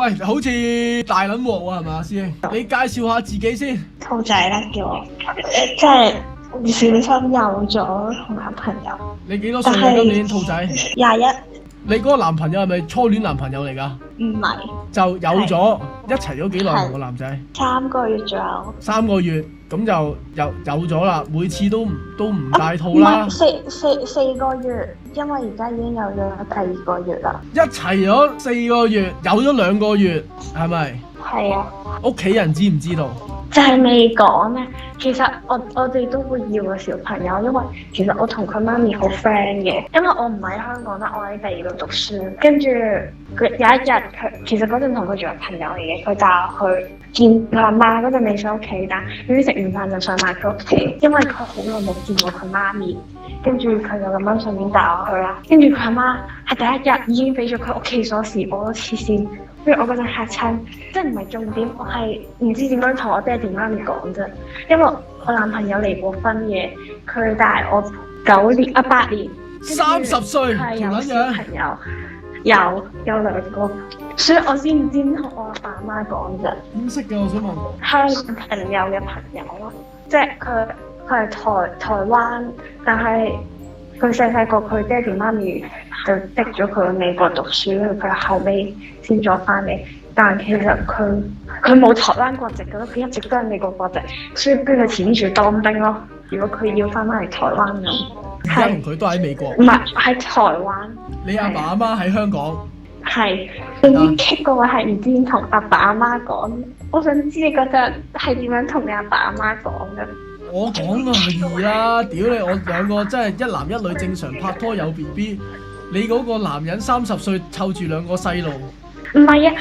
喂，好似大撚鑊喎，係咪啊，師兄？你介紹下自己先。兔仔啦，叫我，即係唔小心有咗同男朋友。你幾多歲啊？但係今年兔仔？ 21，你嗰個男朋友係咪初戀男朋友嚟㗎？唔係就有咗，一齊咗幾耐同個男仔3個月左右。 ？3個月，咁就有咗啦。每次都唔戴套唔啦係。四個月，因為而家已經有咗第2個月啦。一齊咗4個月，有咗2個月，係咪？係啊，屋企人知唔知道？就係未講咧。其實我哋都會要個小朋友，因為其實我同佢媽咪好 friend 嘅，因為我唔喺香港啦，我喺第二度讀書。跟住佢有一日，佢其實嗰陣同佢做朋友嚟嘅，佢帶我去見佢阿媽嗰陣未上屋企，但於是食完飯就上埋佢屋企，因為佢好耐冇見過佢媽咪。跟住佢就咁樣順便帶我去啦。跟住佢阿媽係第一日已經俾咗佢屋企鎖匙，我都黐線。跟住我嗰陣嚇親，即係唔係重點，我係唔知點樣同我爹哋媽咪講啫。因為我男朋友離過婚嘅，佢大我8年30歲，佢係有小條撚樣。朋友，有2個，所以我先唔知同我阿爸阿媽講啫。唔識㗎，我想問。香港朋友嘅朋友咯，即係佢係台灣，但係佢細個佢爹哋媽咪就逼咗佢去美國讀書，佢後尾先再翻嚟。但其實佢冇台灣國籍㗎咯，佢一直都係美國國籍，所以跟佢前面仲要當兵咯。如果佢要翻嚟台灣咁，而家同佢都喺美國。唔係喺台灣？你阿爸阿媽喺香港。係，總之棘個位係唔知點同阿爸阿媽講。我想知你嗰陣係點樣同你阿爸阿媽講嘅？我講個易啦，屌你！我2個真係一男一女正常拍拖有 BB， 你嗰個男人30歲湊住2個細路。唔係啊，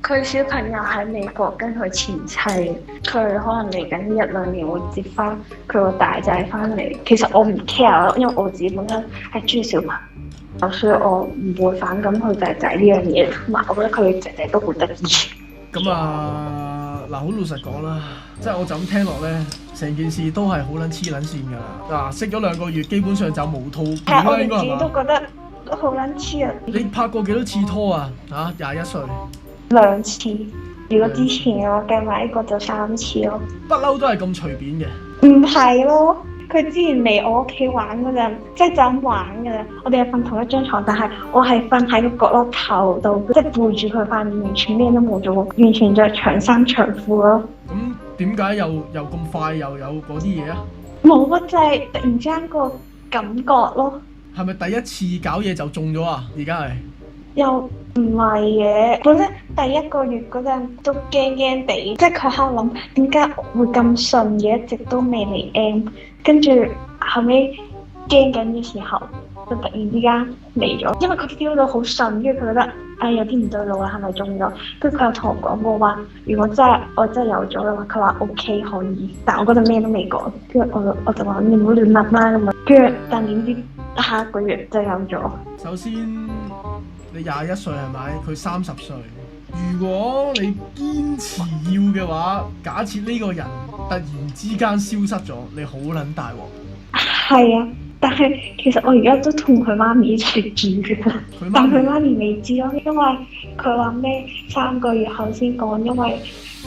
佢小朋友喺美國跟佢前妻，佢可能嚟緊1-2年會接翻佢個大仔翻嚟。其實我唔 care 咯，因為我自己本身係中意小朋友，所以我唔會反感佢仔仔呢樣嘢。同埋我覺得佢仔仔都好得意。咁啊，嗱，好老實講啦，即係我就咁聽落咧，成件事都係好撚黐撚線㗎啦。嗱，識咗2個月，基本上就無套片啦，應該係嘛？我自己都覺得都好撚黐啊！你拍過幾多次拖啊？嚇，21歲。2次，如果之前我計埋呢個就3次咯。不嬲都係咁隨便嘅。唔係咯，佢之前嚟我屋企玩嗰陣，即係就咁玩㗎咋。我哋係瞓同一張床，但係我係瞓喺個角落頭度，即係背住佢塊面，完全咩都冇做過，完全着長衫長褲咯。咁點解又咁快又有嗰啲嘢啊？冇啊，就係突然之間個感覺咯。係咪第一次搞嘢就中咗啊？而家係又唔係嘅，本身第1個月嗰陣都驚驚地，即係佢喺度諗點解會咁順嘅，一直都未嚟 M， 跟住後尾驚緊嘅時候，就突然之間嚟咗，因為佢 feel 到好順，跟住佢覺得有啲唔對路啦，係咪中咗？跟住佢又同我講過話，如果我真係有咗嘅話，佢話 OK 可以，但我嗰陣咩都未講，跟住我就話你唔好亂諗啦咁啊，跟住但點知下1個月就有咗。首先你21歲係咪？佢30歲。如果你堅持要嘅話，假設呢個人突然之間消失咗，你好撚大鑊。係啊，但係其實我而家都同佢媽咪一齊住嘅，但佢媽咪未知咯，因為佢話咩3個月後先講，因為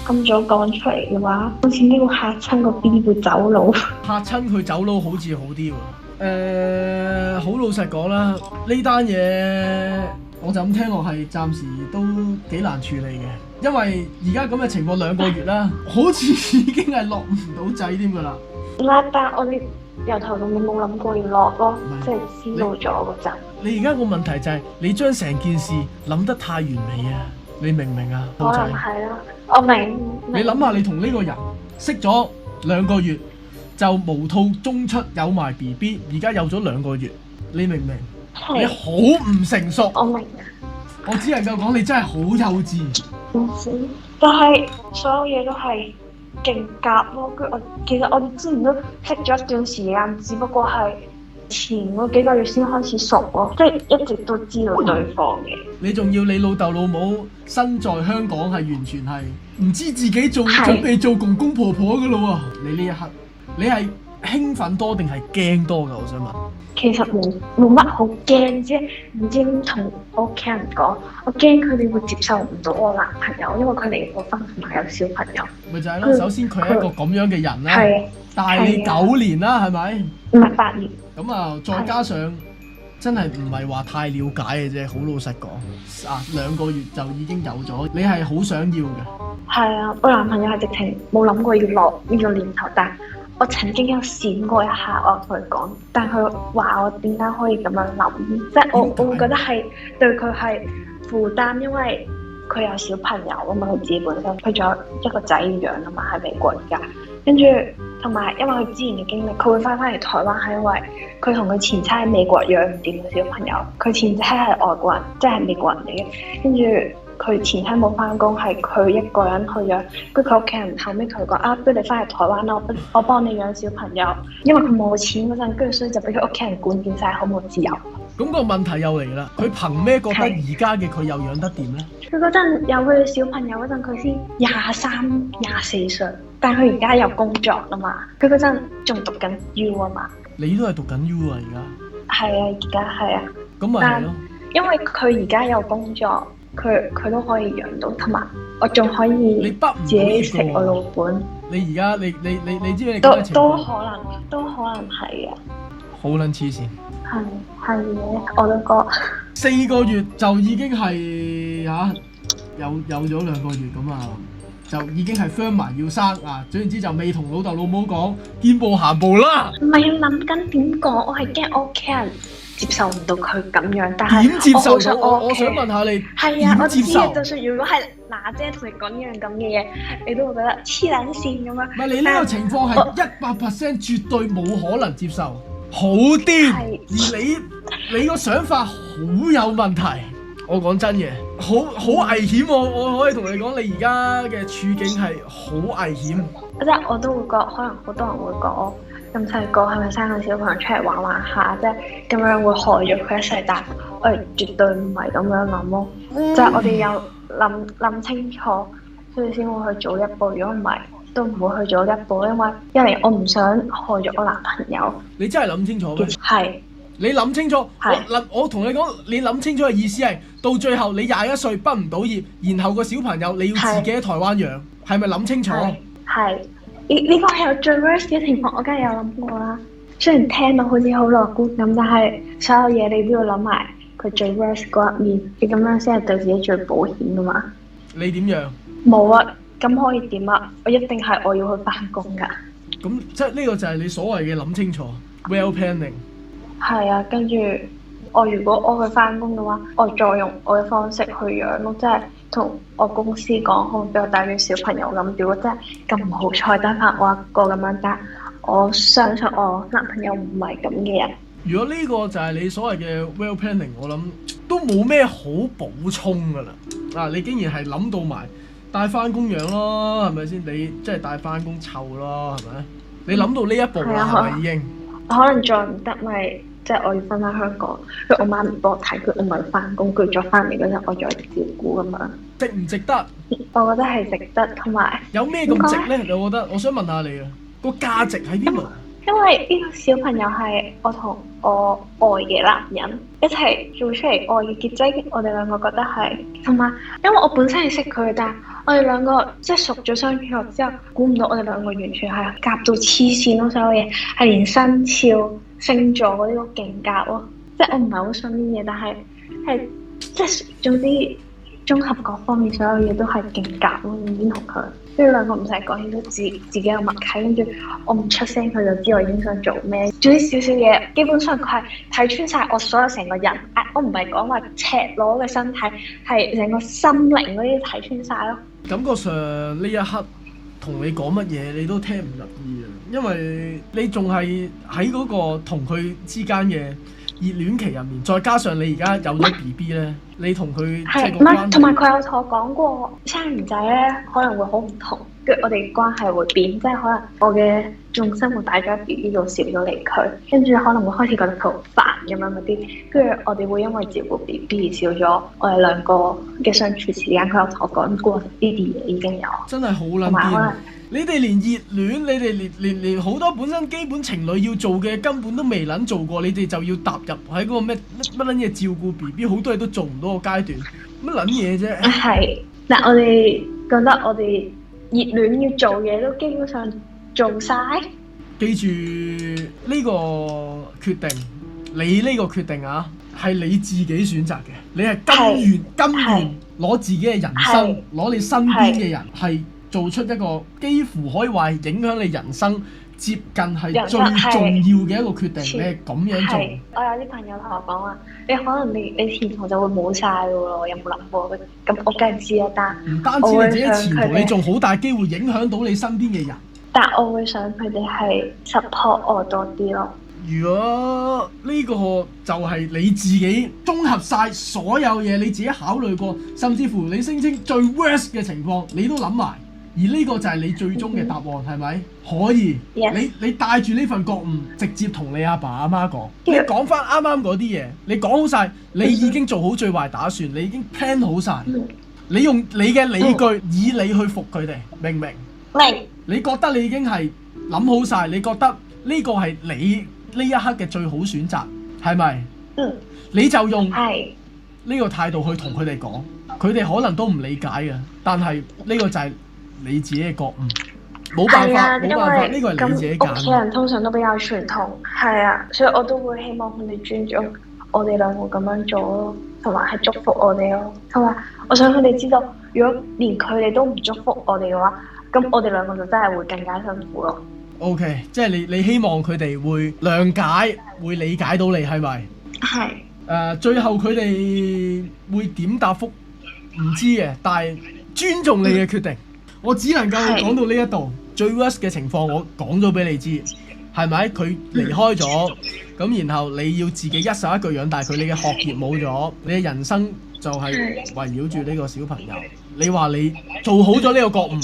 咁早講出嚟嘅話，好似呢個嚇親個 B 會走佬。嚇親佢走佬好似好啲喎。好老實講啦，呢單嘢我就咁聽落係暫時都幾難處理嘅，因為而家咁嘅情況2個月啦，好似已經係落唔到掣添㗎啦。唔係，但我哋由頭到尾冇諗過要落咯，即係知道咗嗰陣。你而家個問題就係你將成件事諗得太完美啊！你明唔明啊？可能係咯，我明。你諗下，你同呢個人識咗2個月，就無套中出有埋 BB， 而家有咗2個月，你明唔明？你好唔成熟。我明。我只能夠講你真係好幼稚。唔知，但係所有嘢都係勁夾咯。其實我哋之前都識咗一段時間，只不過係前嗰幾個月先開始熟咯，即係一直都知道對方嘅。你仲要你老豆老母身在香港係完全係唔知自己準備做公公婆婆㗎咯喎！你呢一刻，你係興奮多定係驚多㗎？我想問。其實冇乜好驚啫，唔知點同我屋企人講，我驚佢哋會接受唔到我男朋友，因為佢離過婚同埋有小朋友。咪就係咯，首先佢係一個咁樣嘅人啦，係大你9年啦，係咪？唔係8年。咁啊，再加上真係唔係話太了解嘅啫，好老實講，啊2個月就已經有咗，你係好想要嘅。係啊，我男朋友係直情冇諗過要落呢個念頭，但我曾經有閃過一下，我同佢講，但佢話我點解可以咁樣諗？即係我會覺得係對佢係負擔，因為佢有小朋友啊嘛，佢自己本身佢仲有一個仔要養啊嘛，喺美國而家，跟住同埋因為佢之前嘅經歷，佢會翻嚟台灣係因為佢同佢前妻喺美國養唔掂嘅小朋友，佢前妻係外國人，即係美國人嚟嘅，跟住。佢前妻冇翻工，係佢一個人去養，跟住佢屋企人後尾同佢講啊，不如你翻嚟台灣啦，我幫你養小朋友，因為佢冇錢嗰陣，跟住所以就俾佢屋企人管掂晒，好冇自由。咁個問題又嚟啦，佢憑咩覺得而家嘅佢又養得掂咧？佢嗰陣有佢小朋友嗰陣，佢先23、24歲，但佢而家有工作啦嘛，佢嗰陣仲讀緊 U 啊嘛。你都係讀緊 U 啊而家？係啊，而家係啊。咁咪係咯。因為佢而家有工作。佢都可以養到，同埋我仲可以自己食我老本。你而家你知唔知你都可能係啊。好撚黐線。係嘅，我都覺。4個月就已經係有咗2個月咁啊，就已經係 firm 埋要生啊。總言之就未同老豆老母講見步行步啦。唔係要諗緊點講，我係驚屋企人接受唔到佢咁樣，但係點接受到？我想問下你，係啊，我知啊，就算如果係娜姐同你講呢樣咁嘅嘢，你都會覺得黐撚線咁樣。唔係你呢個情況係100% 絕對冇可能接受，好癲，而你個想法好有問題。我講真嘅，好危險喎！我可以同你講，你而家嘅處境係好危險。即係我都會覺，可能好多人會講。咁細個係咪生個小朋友出嚟玩玩下，即係咁樣會害咗佢一世？但係我哋絕對唔係咁樣諗咯，就係我哋有諗清楚，所以先會去做一步。如果唔係，都唔會去做一步，因為一嚟我唔想害咗我男朋友。你真係諗清楚咩？係。你諗清楚，我同你講，你諗清楚嘅意思係，到最後你21歲畢唔到業，然後個小朋友你要自己喺台灣養，係咪諗清楚？係。呢個係有最 worst 嘅情況，我梗係有諗過啦。雖然聽到好似好樂觀咁，但係所有嘢你都要諗埋佢最 worst 嗰一面，你咁樣先係對自己最保險噶嘛。你點樣？冇啊，咁可以點啊？我一定係我要去返工㗎。咁即係呢個就係你所謂嘅諗清楚 ，well planning。係啊，跟住如果我去返工嘅話，我再用我嘅方式去養咯，即係同我公司講，可能俾我帶住小朋友咁。如果真係咁唔好彩，得返我一個咁樣，但我相信我男朋友唔係咁嘅人。如果呢個就係你所謂嘅 well planning，我諗都冇咩好補充㗎啦。啊，你竟然係諗到埋帶返工養咯，係咪先？你即係帶返工湊咯，係咪？你諗到呢一步啦，係咪已經？可能再唔得咪？即係我要翻返香港，因為我媽唔幫我睇佢，我咪翻工，佢再翻嚟嗰陣，我再照顧咁樣。值唔值得？我覺得係值得，同埋有咩咁值咧？你覺得？我想問下你啊，個價值喺邊度？因為呢個小朋友係我同我愛嘅男人一齊做出嚟愛嘅結晶，我哋兩個覺得係，同埋因為我本身係識佢，但係我哋兩個即係熟咗相處落之後，估唔到我哋兩個完全係夾到黐線咯，所有嘢係連生肖、星座嗰啲都勁夾咯，即係我唔係好信呢嘢，但係即係總之綜合各方面所有嘢都係勁夾咯，已經同佢。跟住兩個唔使講嘢都自己有默契，跟住我唔出聲，佢就知我已經想做咩。總之少少嘢，基本上佢係睇穿晒我所有成個人。我唔係講話赤裸嘅身體，係成個心靈嗰啲睇穿晒咯。感覺上呢一刻同你講乜嘢，你都聽唔入耳啊，因為你仲係喺嗰個同佢之間嘅熱戀期入面，再加上你而家有咗 BB 咧。你同佢即係，係個關係。唔係，同埋佢有同我講過，生完仔咧可能會好唔同，跟住我哋關係會變，即係可能我嘅重心會擺咗喺 BB 度，少咗離佢，跟住可能會開始覺得佢好煩咁樣嗰啲，跟住我哋會因為照顧 BB 而少咗我哋兩個嘅相處時間。佢有同我講過呢啲嘢已經有，真係好撚同埋可能癲！你哋連熱戀，你哋連好多本身基本情侶要做嘅根本都未撚做過，你哋就要踏入喺嗰個咩乜撚嘢照顧 BB，好多嘢都做唔到個階段，乜撚嘢啫？係，但我哋覺得我哋熱戀要做嘢都基本上做晒。記住呢個決定，你呢個決定啊，係你自己選擇嘅，你係甘願攞自己嘅人生，攞你身邊嘅人係做出一個幾乎可以話係影響你人生接近係最重要嘅一個決定，你係咁樣做。我有啲朋友同我講話，你可能你前途就會冇晒㗎喎，有冇諗過？咁我梗係知啦，但唔單止你自己前途，你仲好大機會影響到你身邊嘅人。但我會想佢哋係 support 我多啲咯。如果呢個就係你自己綜合晒所有嘢，你自己考慮過，甚至乎你聲稱最 worst 嘅情況，你都諗埋，而呢個就係你最終嘅答案，係咪？可以， Yes. 你帶住呢份覺悟，直接同你阿爸阿媽講，你講翻啱啱嗰啲嘢，你講好晒，你已經做好最壞打算，你已經 plan 好晒，你用你嘅理據以你去服佢哋，明唔明？明。你覺得你已經係諗好晒，你覺得呢個係你呢一刻嘅最好選擇，係咪？你就用呢個態度去同佢哋講，佢哋可能都唔理解嘅，但係呢個就係你自己嘅覺悟，冇辦法，冇辦法，呢個係你自己揀。屋企人通常都比較傳統，係啊，所以我都會希望佢哋尊重我哋兩個咁樣做咯，同埋係祝福我哋咯，同埋我想佢哋知道，如果連佢哋都唔祝福我哋嘅話，咁我哋兩個就真係會更加辛苦咯。OK， 即係你希望佢哋會諒解，會理解到你係咪？係。最後佢哋會點答覆唔知嘅，但係尊重你嘅決定。我只能夠講到呢一度，最 worst 嘅情況我講咗俾你知，係咪？佢離開咗，咁然後你要自己一手一腳養大佢，你嘅學業冇咗，你嘅人生就係圍繞住呢個小朋友。你話你做好咗呢個覺悟，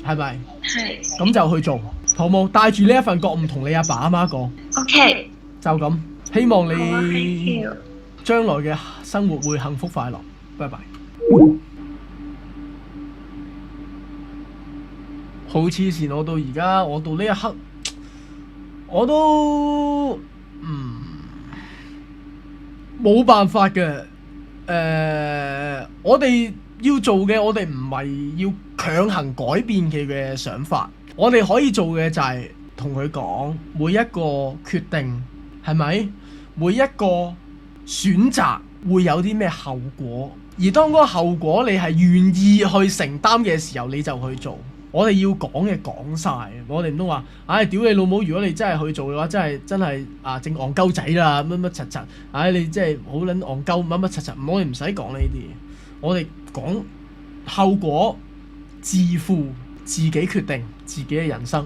係咪？係。咁就去做，好冇？帶住呢一份覺悟同你阿爸阿媽講。OK。就咁，希望你將來嘅生活會幸福快樂。拜拜。好黐線！我到而家，我到呢一刻，我都冇辦法嘅。我哋要做嘅，我哋唔係要強行改變佢嘅想法。我哋可以做嘅就係同佢講，每一個決定係咪？每一個選擇會有啲咩後果？而當嗰個後果你係願意去承擔嘅時候，你就去做。我哋要講嘅講晒，我哋唔通話，唉，屌你老母！如果你真係去做嘅話，真係正戇鳩仔啦，乜乜柒柒，唉，你真係好撚戇鳩，乜乜柒柒。我哋唔使講呢啲嘢，我哋講後果自負，自己決定自己嘅人生。